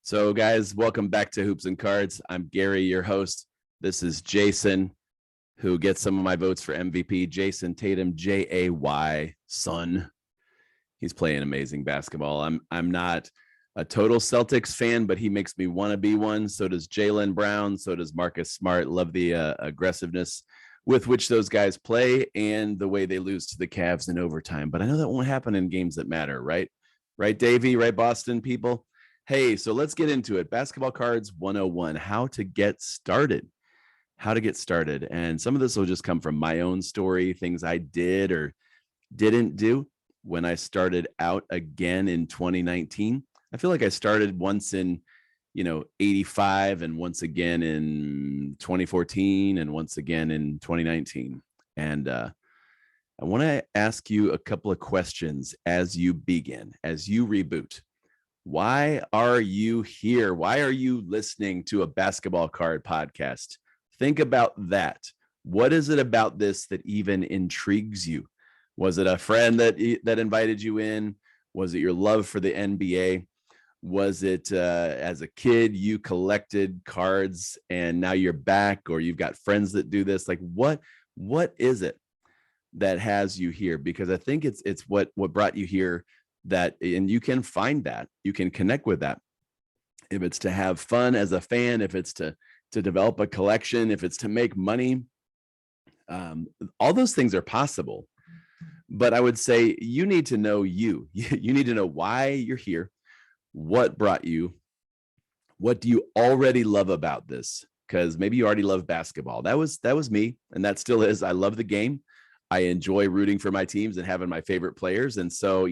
So, guys, welcome back to Hoops and Cards. I'm Gary, your host. This is Jason, who gets some of my votes for MVP. Jason Tatum, Jay, son. He's playing amazing basketball. I'm not a total Celtics fan, but he makes me want to be one. So does Jaylen Brown. So does Marcus Smart. Love the aggressiveness with which those guys play and the way they lose to the Cavs in overtime. But I know that won't happen in games that matter, right? Right, Davey? Right, Boston people? Hey, so let's get into it. Basketball Cards 101, how to get started. How to get started. And some of this will just come from my own story, things I did or didn't do when I started out again in 2019. I feel like I started once in, 85 and once again in 2014 and once again in 2019. And I want to ask you a couple of questions as you begin, as you reboot. Why are you here? Why are you listening to a basketball card podcast? Think about that. What is it about this that even intrigues you? Was it a friend that invited you in? Was it your love for the NBA? Was it as a kid you collected cards and now you're back, or you've got friends that do this? Like what is it that has you here? Because I think it's what brought you here, that, and you can find that, you can connect with that. If it's to have fun as a fan, if it's to develop a collection, if it's to make money, all those things are possible. But I would say you need to know you need to know why you're here. What brought you? What do you already love about this? Because maybe you already love basketball. That was me, and that still is. I love the game. I enjoy rooting for my teams and having my favorite players. And so,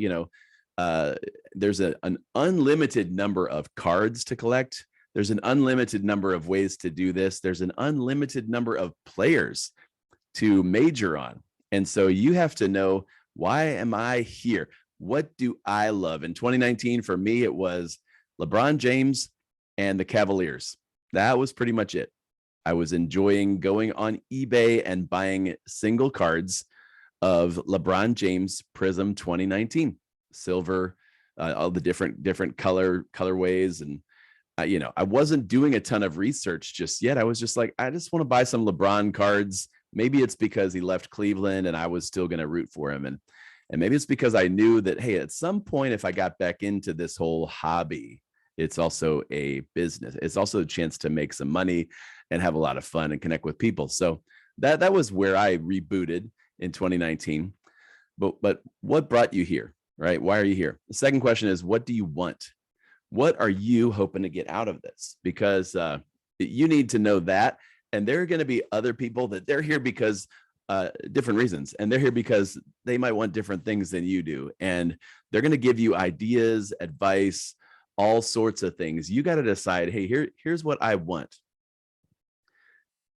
there's an unlimited number of cards to collect. There's an unlimited number of ways to do this. There's an unlimited number of players to major on. And so you have to know, why am I here? What do I love? In 2019, for me, it was LeBron James and the Cavaliers. That was pretty much it. I was enjoying going on eBay and buying single cards of LeBron James Prism 2019, silver, all the different colorways. And I wasn't doing a ton of research just yet. I was just like, I just want to buy some LeBron cards. Maybe it's because he left Cleveland and I was still going to root for him. And maybe it's because I knew that, hey, at some point, if I got back into this whole hobby, it's also a business. It's also a chance to make some money and have a lot of fun and connect with people. So that was where I rebooted in 2019. But what brought you here, right? Why are you here? The second question is, what do you want? What are you hoping to get out of this? Because you need to know that. And there are going to be other people that they're here because different reasons. And they're here because they might want different things than you do. And they're going to give you ideas, advice, all sorts of things. You got to decide, hey, here's what I want.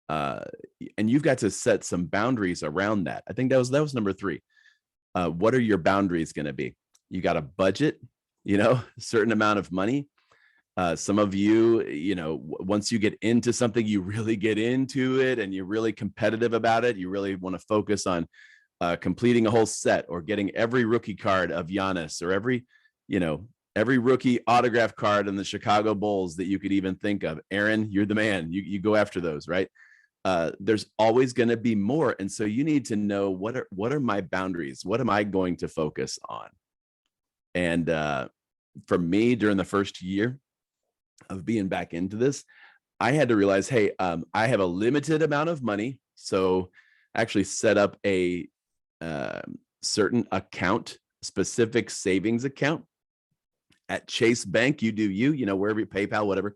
And you've got to set some boundaries around that. I think that was number 3. What are your boundaries going to be? You got a budget, a certain amount of money. Some of you, once you get into something, you really get into it and you're really competitive about it. You really want to focus on completing a whole set or getting every rookie card of Giannis, or every rookie autograph card in the Chicago Bulls that you could even think of. Aaron, you're the man. You go after those, right? There's always going to be more. And so you need to know, what are my boundaries? What am I going to focus on? And for me, during the first year of being back into this, I had to realize, hey, I have a limited amount of money. So actually set up a certain account, specific savings account at Chase Bank. You do wherever, PayPal, whatever.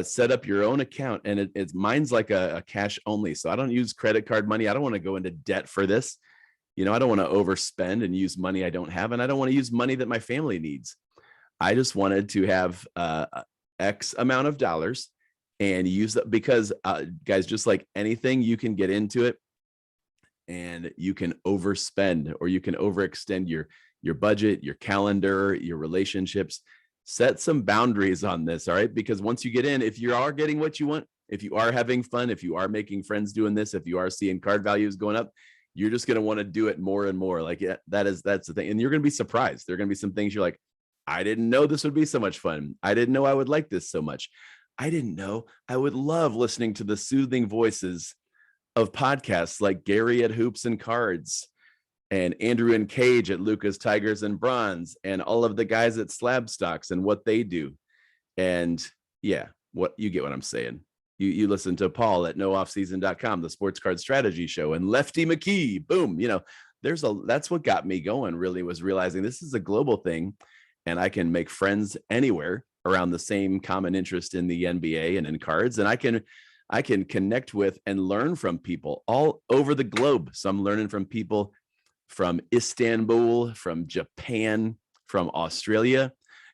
Set up your own account, and it's mine's like a cash only. So I don't use credit card money. I don't want to go into debt for this. I don't want to overspend and use money I don't have, and I don't want to use money that my family needs. I just wanted to have X amount of dollars and use that, because guys, just like anything, you can get into it and you can overspend, or you can overextend your budget, your calendar, your relationships. Set some boundaries on this. All right. Because once you get in, if you are getting what you want, if you are having fun, if you are making friends doing this, if you are seeing card values going up, you're just going to want to do it more and more. Like, yeah, that's the thing. And you're going to be surprised. There are going to be some things you're like, I didn't know this would be so much fun. I didn't know I would like this so much. I didn't know I would love listening to the soothing voices of podcasts like Gary at Hoops and Cards and Andrew and Cage at Lucas Tigers and Bronze and all of the guys at Slab Stocks and what they do. And yeah, what you get what I'm saying. You listen to Paul at nooffseason.com, the sports card strategy show, and Lefty McKee. Boom. That's what got me going, really, was realizing this is a global thing and I can make friends anywhere around the same common interest in the NBA and in cards. And I can connect with and learn from people all over the globe. So I'm learning from people from Istanbul, from Japan, from Australia.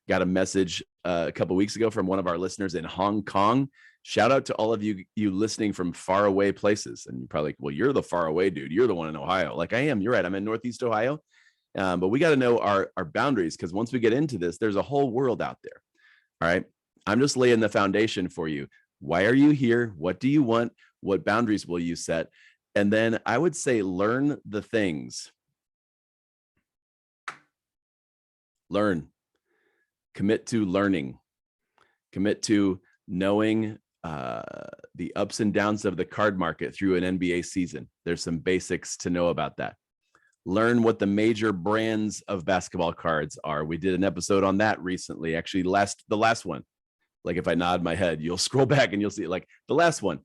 Got a message a couple of weeks ago from one of our listeners in Hong Kong. Shout out to all of you listening from far away places. And you're probably like, well, you're the far away dude. You're the one in Ohio. Like I am. You're right. I'm in Northeast Ohio. But we got to know our boundaries, because once we get into this, there's a whole world out there. All right. I'm just laying the foundation for you. Why are you here? What do you want? What boundaries will you set? And then I would say learn the things. Learn. Commit to learning. Commit to knowing the ups and downs of the card market through an NBA season. There's some basics to know about that. Learn what the major brands of basketball cards are. We did an episode on that recently. Actually, the last one. Like if I nod my head, you'll scroll back and you'll see like the last one.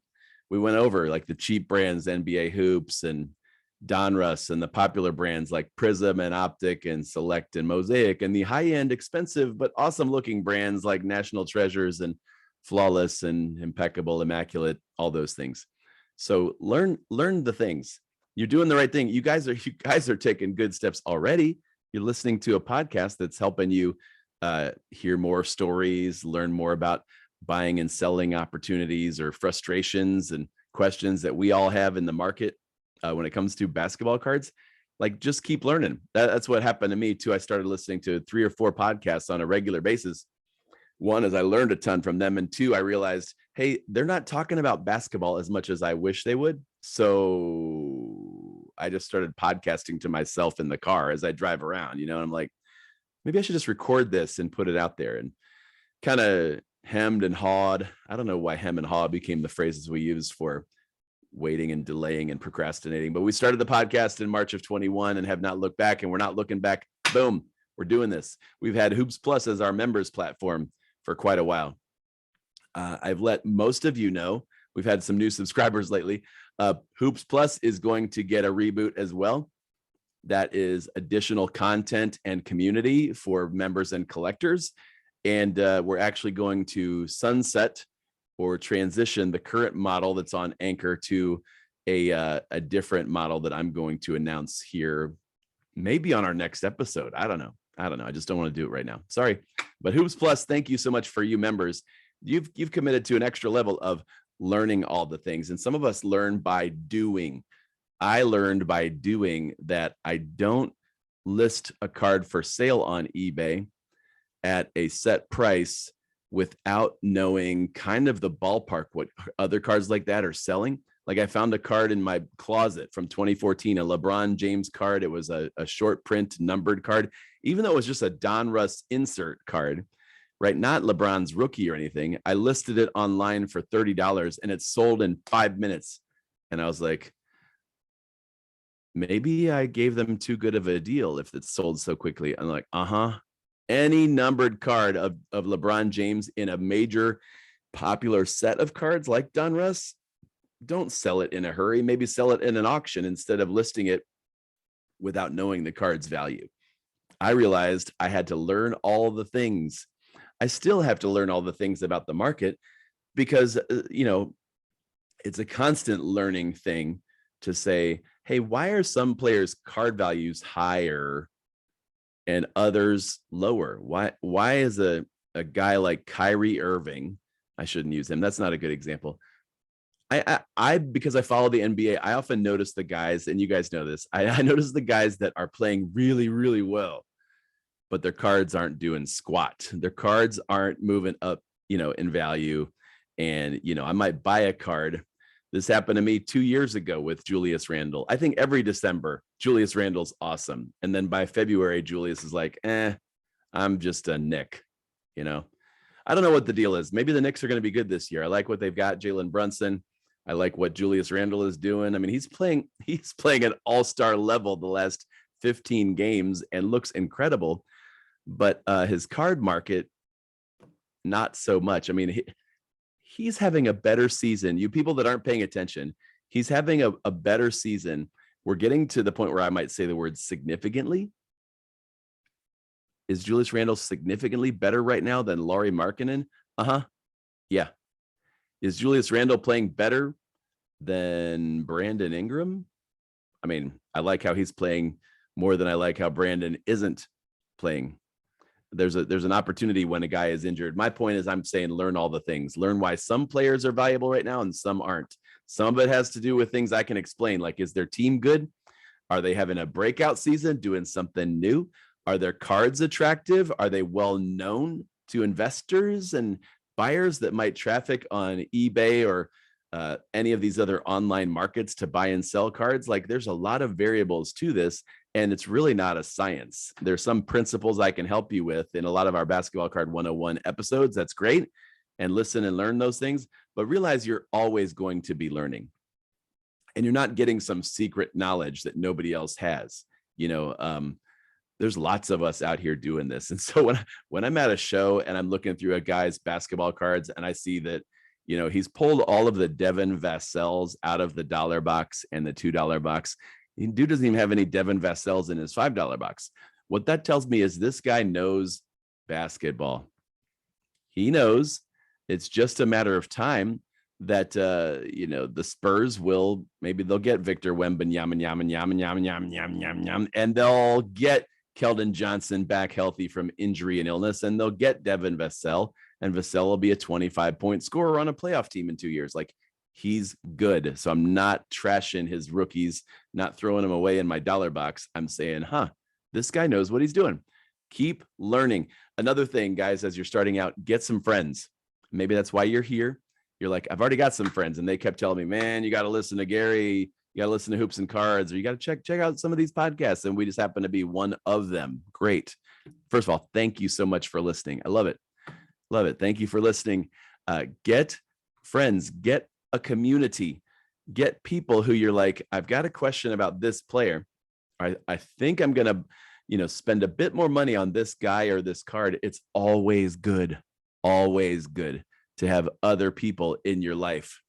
We went over like the cheap brands, NBA Hoops and Donruss, and the popular brands like Prism and Optic and Select and Mosaic, and the high-end, expensive but awesome-looking brands like National Treasures and Flawless and Impeccable, Immaculate, all those things. So learn the things. You're doing the right thing. You guys are taking good steps already. You're listening to a podcast that's helping you hear more stories, learn more about buying and selling opportunities or frustrations and questions that we all have in the market when it comes to basketball cards. Like, just keep learning. That's what happened to me too. I started listening to 3 or 4 podcasts on a regular basis. One is I learned a ton from them, and 2, I realized, hey, they're not talking about basketball as much as I wish they would. So I just started podcasting to myself in the car as I drive around, and I'm like, maybe I should just record this and put it out there. And kind of hemmed and hawed. I don't know why hem and haw became the phrases we use for waiting and delaying and procrastinating, but we started the podcast in March of 21 and have not looked back, and we're not looking back. Boom, we're doing this. We've had Hoops Plus as our members platform for quite a while. I've let most of you know, we've had some new subscribers lately. Hoops Plus is going to get a reboot as well. That is additional content and community for members and collectors. And we're actually going to sunset or transition the current model that's on Anchor to a different model that I'm going to announce here, maybe on our next episode. I don't know. I just don't want to do it right now. Sorry. But Hoops Plus, thank you so much for you members. You've committed to an extra level of learning all the things. And some of us learn by doing. I learned by doing that I don't list a card for sale on eBay at a set price without knowing kind of the ballpark what other cards like that are selling. Like I found a card in my closet from 2014, a LeBron James card. It was a short print numbered card, even though it was just a Donruss insert card, right? Not LeBron's rookie or anything. I listed it online for $30 and it sold in 5 minutes. And I was like, maybe I gave them too good of a deal if it sold so quickly. I'm like, any numbered card of LeBron James in a major popular set of cards like Donruss, don't sell it in a hurry. Maybe sell it in an auction instead of listing it without knowing the card's value. I realized I had to learn all the things. I still have to learn all the things about the market because, it's a constant learning thing to say, hey, why are some players' card values higher and others lower? Why is a guy like Kyrie Irving, I shouldn't use him, that's not a good example. I because I follow the NBA, I often notice the guys, and you guys know this, I notice the guys that are playing really, really well, but their cards aren't doing squat. Their cards aren't moving up, in value. And, I might buy a card. This happened to me 2 years ago with Julius Randle. I think every December, Julius Randle's awesome. And then by February, Julius is like, I'm just a Nick, you know. I don't know what the deal is. Maybe the Knicks are going to be good this year. I like what they've got, Jalen Brunson. I like what Julius Randle is doing. I mean, he's playing at all-star level the last 15 games and looks incredible. But his card market, not so much. I mean, he's having a better season. You people that aren't paying attention, he's having a better season. We're getting to the point where I might say the word significantly. Is Julius Randle significantly better right now than Lauri Markkanen? Yeah. Is Julius Randle playing better than Brandon Ingram? I mean, I like how he's playing more than I like how Brandon isn't playing. There's an opportunity when a guy is injured. My point is, I'm saying learn all the things. Learn why some players are valuable right now and some aren't. Some of it has to do with things I can explain, like, is their team good? Are they having a breakout season, doing something new? Are their cards attractive? Are they well known to investors and buyers that might traffic on eBay or any of these other online markets to buy and sell cards? Like, there's a lot of variables to this, and it's really not a science. There's some principles I can help you with in a lot of our Basketball Card 101 episodes. That's great. And listen and learn those things, but realize you're always going to be learning. And you're not getting some secret knowledge that nobody else has. You know, there's lots of us out here doing this. And so when I'm at a show and I'm looking through a guy's basketball cards and I see that, you know, he's pulled all of the Devin Vassell's out of the $1 box and the $2 box. Dude doesn't even have any Devin Vassell's in his $5 box. What that tells me is this guy knows basketball. He knows it's just a matter of time that you know, the Spurs will, maybe they'll get Victor Wembanyama, and they'll get Keldon Johnson back healthy from injury and illness, and they'll get Devin Vassell, and Vassell will be a 25-point scorer on a playoff team in 2 years. Like, he's good. So I'm not trashing his rookies, not throwing them away in my dollar box. I'm saying, this guy knows what he's doing. Keep learning. Another thing, guys, as you're starting out, get some friends. Maybe that's why you're here. You're like, I've already got some friends, and they kept telling me, man, you got to listen to Gary. You got to listen to Hoops and Cards, or you got to check out some of these podcasts. And we just happen to be one of them. Great. First of all, thank you so much for listening. I love it. Love it. Thank you for listening. Get friends, get a community, get people who you're like, I've got a question about this player. I think I'm going to, you know, spend a bit more money on this guy or this card. It's always good to have other people in your life.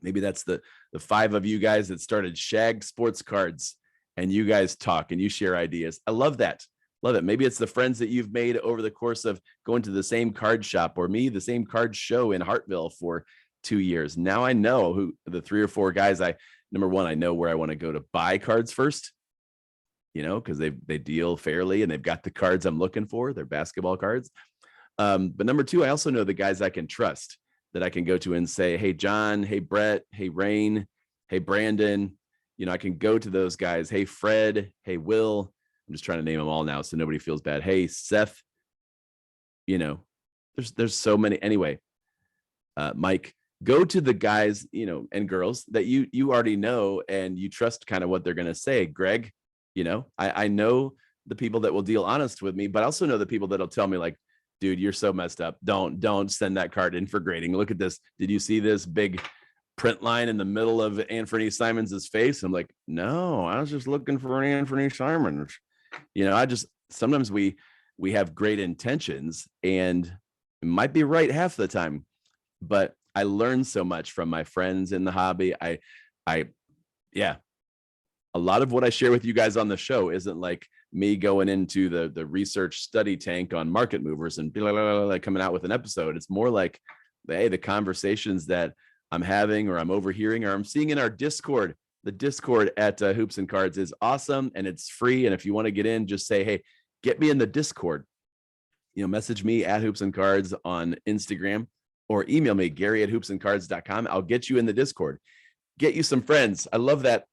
Maybe that's the 5 of you guys that started Shag Sports Cards, and you guys talk and you share ideas. I love that. Love it. Maybe it's the friends that you've made over the course of going to the same card shop, or me, the same card show in Hartville for 2 years. Now I know who the 3 or 4 guys number one, I know where I want to go to buy cards first, you know, because they deal fairly and they've got the cards I'm looking for. They're basketball cards. But number 2, I also know the guys I can trust, that I can go to and say, hey, John, hey, Brett, hey, Rain, hey, Brandon. You know, I can go to those guys. Hey, Fred, hey, Will. I'm just trying to name them all now so nobody feels bad. Hey, Seth. You know, there's so many. Anyway, Mike, go to the guys, you know, and girls that you already know and you trust kind of what they're going to say. Greg, you know, I know the people that will deal honest with me, but I also know the people that'll tell me, like, dude, you're so messed up. Don't send that card in for grading. Look at this. Did you see this big print line in the middle of Anthony Simons's face? I'm like, no, I was just looking for an Anthony Simons. You know, sometimes we have great intentions and it might be right half the time, but I learned so much from my friends in the hobby. Yeah, a lot of what I share with you guys on the show isn't like me going into the research study tank on market movers and blah, blah, blah, coming out with an episode. It's more like, hey, the conversations that I'm having or I'm overhearing or I'm seeing in our Discord. The Discord at Hoops and Cards is awesome and it's free. And if you want to get in, just say, hey, get me in the Discord. You know, message me at Hoops and Cards on Instagram or email me, Gary@hoopsandcards.com. I'll get you in the Discord. Get you some friends. I love that.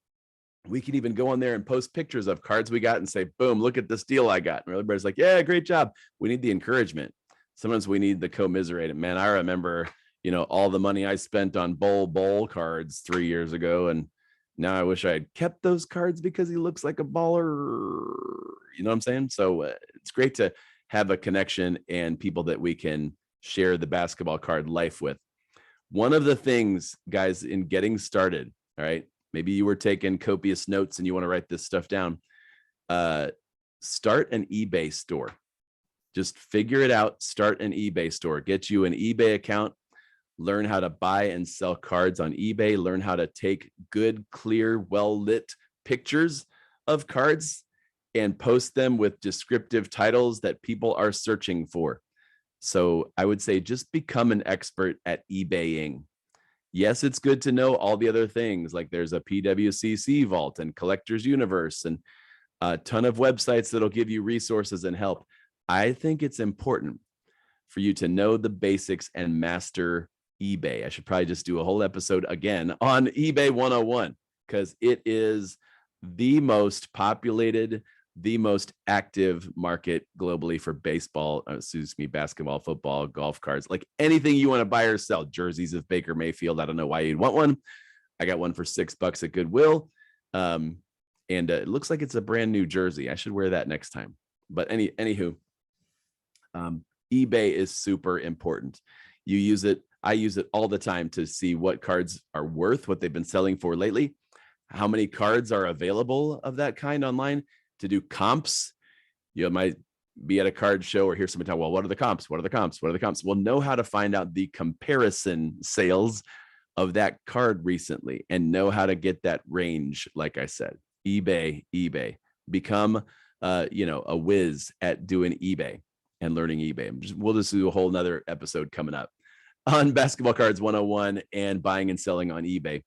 We can even go on there and post pictures of cards we got and say, boom, look at this deal I got. And everybody's like, yeah, great job. We need the encouragement. Sometimes we need the commiserate. Man, I remember, you know, all the money I spent on bowl cards 3 years ago. And now I wish I had kept those cards because he looks like a baller. You know what I'm saying? So it's great to have a connection and people that we can share the basketball card life with. One of the things, guys, in getting started, all right, maybe you were taking copious notes and you want to write this stuff down. Start an eBay store. Just figure it out. Start an eBay store. Get you an eBay account. Learn how to buy and sell cards on eBay. Learn how to take good, clear, well-lit pictures of cards and post them with descriptive titles that people are searching for. So I would say just become an expert at eBaying. Yes, it's good to know all the other things, like there's a PWCC vault and Collectors Universe and a ton of websites that'll give you resources and help. I think it's important for you to know the basics and master eBay. I should probably just do a whole episode again on eBay 101 because it is the most populated, the most active market globally for baseball, basketball, football, golf cards, like anything you want to buy or sell. Jerseys of Baker Mayfield. I don't know why you'd want one. I got one for $6 at Goodwill. And it looks like it's a brand new jersey. I should wear that next time. But anywho, eBay is super important. You use it. I use it all the time to see what cards are worth, what they've been selling for lately, how many cards are available of that kind online, to do comps. You might be at a card show or hear somebody talk, well, what are the comps? What are the comps? What are the comps? Well, know how to find out the comparison sales of that card recently and know how to get that range. Like I said, eBay, become, a whiz at doing eBay and learning eBay. We'll just do a whole nother episode coming up on Basketball Cards 101 and buying and selling on eBay.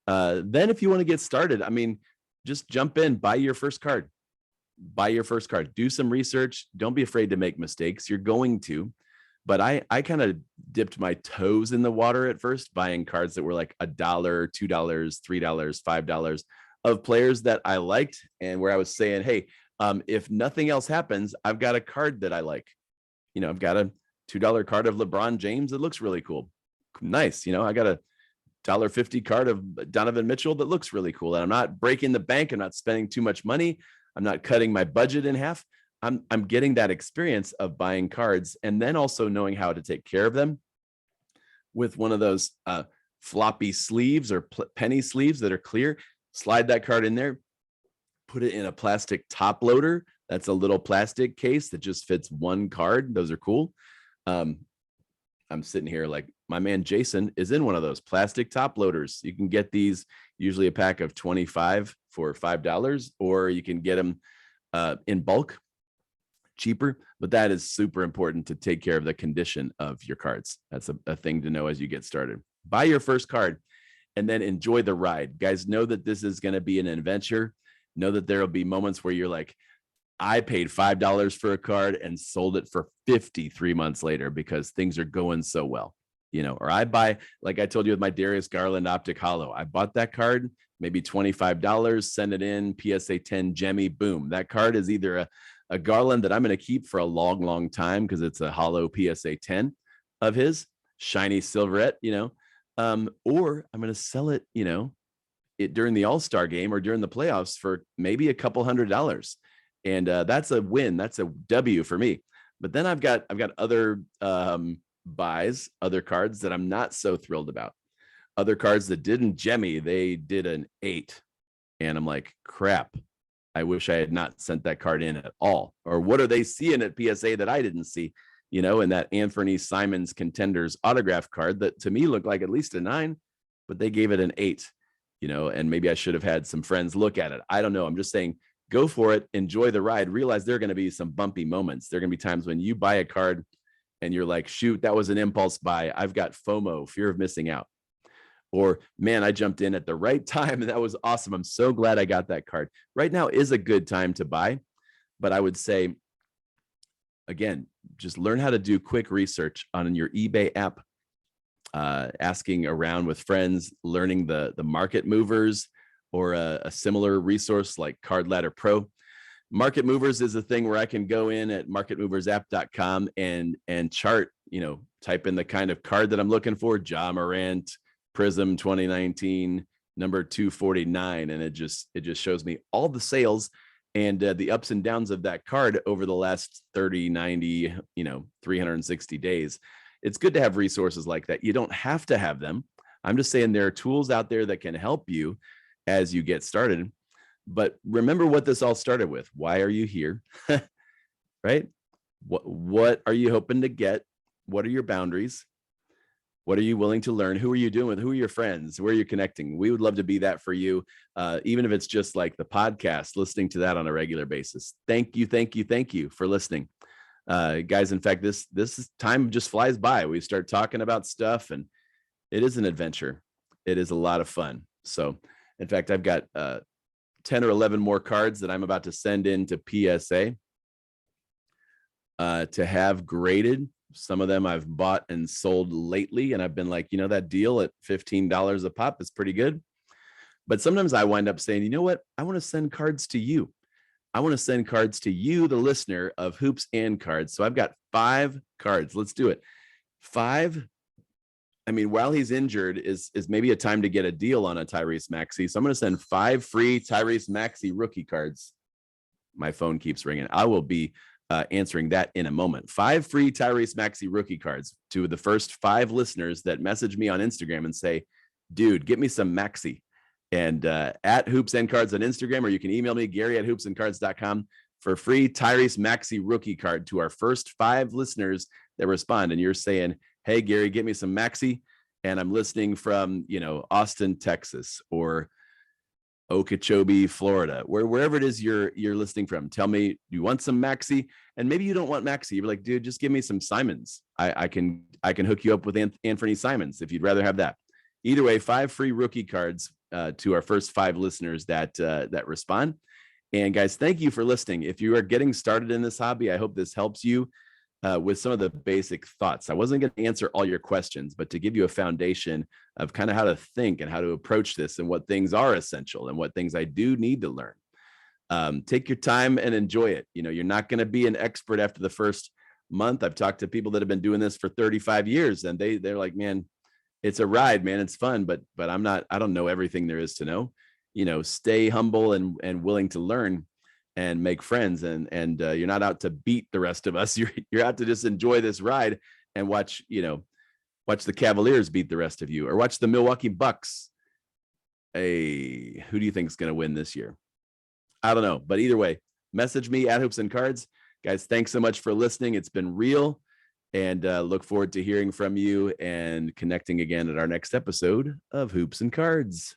Then if you want to get started, just jump in, buy your first card, do some research. Don't be afraid to make mistakes. You're going to, but I kind of dipped my toes in the water at first, buying cards that were like $1, $2, $3, $5 of players that I liked. And where I was saying, hey, if nothing else happens, I've got a card that I like. I've got a $2 card of LeBron James that looks really cool. Nice. I got a $1.50 card of Donovan Mitchell that looks really cool. And I'm not breaking the bank. I'm not spending too much money. I'm not cutting my budget in half. I'm getting that experience of buying cards and then also knowing how to take care of them with one of those floppy sleeves or penny sleeves that are clear. Slide that card in there, put it in a plastic top loader. That's a little plastic case that just fits one card. Those are cool. I'm sitting here like my man Jason is in one of those plastic top loaders. You can get these usually a pack of 25 for $5, or you can get them in bulk, cheaper. But that is super important to take care of the condition of your cards. That's a thing to know as you get started. Buy your first card and then enjoy the ride. Guys, know that this is going to be an adventure. Know that there will be moments where you're like, I paid $5 for a card and sold it for 50 3 months later because things are going so well, or I buy, like I told you with my Darius Garland Optic Holo, I bought that card, maybe $25, send it in, PSA 10 Jemmy, boom. That card is either a Garland that I'm going to keep for a long, long time because it's a holo PSA 10 of his, shiny silverette, or I'm going to sell it, during the All-Star game or during the playoffs for maybe a couple $100. And that's a win. That's a W for me. But then I've got other buys, other cards that I'm not so thrilled about. Other cards that didn't Jemmy, they did an 8. And I'm like, crap. I wish I had not sent that card in at all. Or what are they seeing at PSA that I didn't see? In that Anthony Simons Contenders autograph card that to me looked like at least a 9, but they gave it an 8. And maybe I should have had some friends look at it. I don't know. I'm just saying, go for it. Enjoy the ride. Realize there are going to be some bumpy moments. There are going to be times when you buy a card and you're like, shoot, that was an impulse buy. I've got FOMO, fear of missing out. Or, man, I jumped in at the right time and that was awesome. I'm so glad I got that card. Right now is a good time to buy. But I would say, again, just learn how to do quick research on your eBay app. Asking around with friends, learning the market movers or a similar resource like Card Ladder Pro. Market movers is a thing where I can go in at marketmoversapp.com and chart, type in the kind of card that I'm looking for, Ja Morant, Prism 2019, number 249. And it just shows me all the sales and the ups and downs of that card over the last 30, 90, 360 days. It's good to have resources like that. You don't have to have them. I'm just saying there are tools out there that can help you as you get started. But remember what this all started with. Why are you here? Right? What are you hoping to get? What are your boundaries? What are you willing to learn? Who are you doing with? Who are your friends? Where are you connecting? We would love to be that for you, even if it's just like the podcast, listening to that on a regular basis. Thank you for listening. Guys, in fact, this time just flies by. We start talking about stuff, and it is an adventure. It is a lot of fun. So, in fact, I've got 10 or 11 more cards that I'm about to send in to PSA to have graded. Some of them I've bought and sold lately, and I've been like, that deal at $15 a pop is pretty good. But sometimes I wind up saying, you know what? I want to send cards to you. I want to send cards to you, the listener of Hoops and Cards. So I've got 5 cards. Let's do it. 5. I mean, while he's injured is maybe a time to get a deal on a Tyrese Maxey. So I'm going to send 5 free Tyrese Maxey rookie cards. My phone keeps ringing. I will be answering that in a moment. 5 free Tyrese Maxey rookie cards to the first 5 listeners that message me on Instagram and say, dude, get me some Maxey. And at Hoops and Cards on Instagram, or you can email me, Gary@hoopsandcards.com, for free Tyrese Maxey rookie card to our first 5 listeners that respond. And you're saying, hey, Gary, get me some Maxey. And I'm listening from, Austin, Texas, or Okeechobee, Florida, wherever it is you're listening from. Tell me, you want some Maxey? And maybe you don't want Maxey. You're like, dude, just give me some Simons. I can hook you up with Anthony Simons if you'd rather have that. Either way, 5 free rookie cards to our first 5 listeners that respond. And guys, thank you for listening. If you are getting started in this hobby, I hope this helps you with some of the basic thoughts. I wasn't going to answer all your questions, but to give you a foundation of kind of how to think and how to approach this and what things are essential and what things I do need to learn. Take your time and enjoy it. You're not going to be an expert after the first month. I've talked to people that have been doing this for 35 years, and they're like, man, it's a ride, man. It's fun, but I don't know everything there is to know. Stay humble and willing to learn and make friends, and you're not out to beat the rest of us. You're out to just enjoy this ride and watch the Cavaliers beat the rest of you, or watch the Milwaukee Bucks. Hey, who do you think is going to win this year? I don't know, but either way, message me at Hoops and Cards. Guys, thanks so much for listening. It's been real, and look forward to hearing from you and connecting again at our next episode of Hoops and Cards.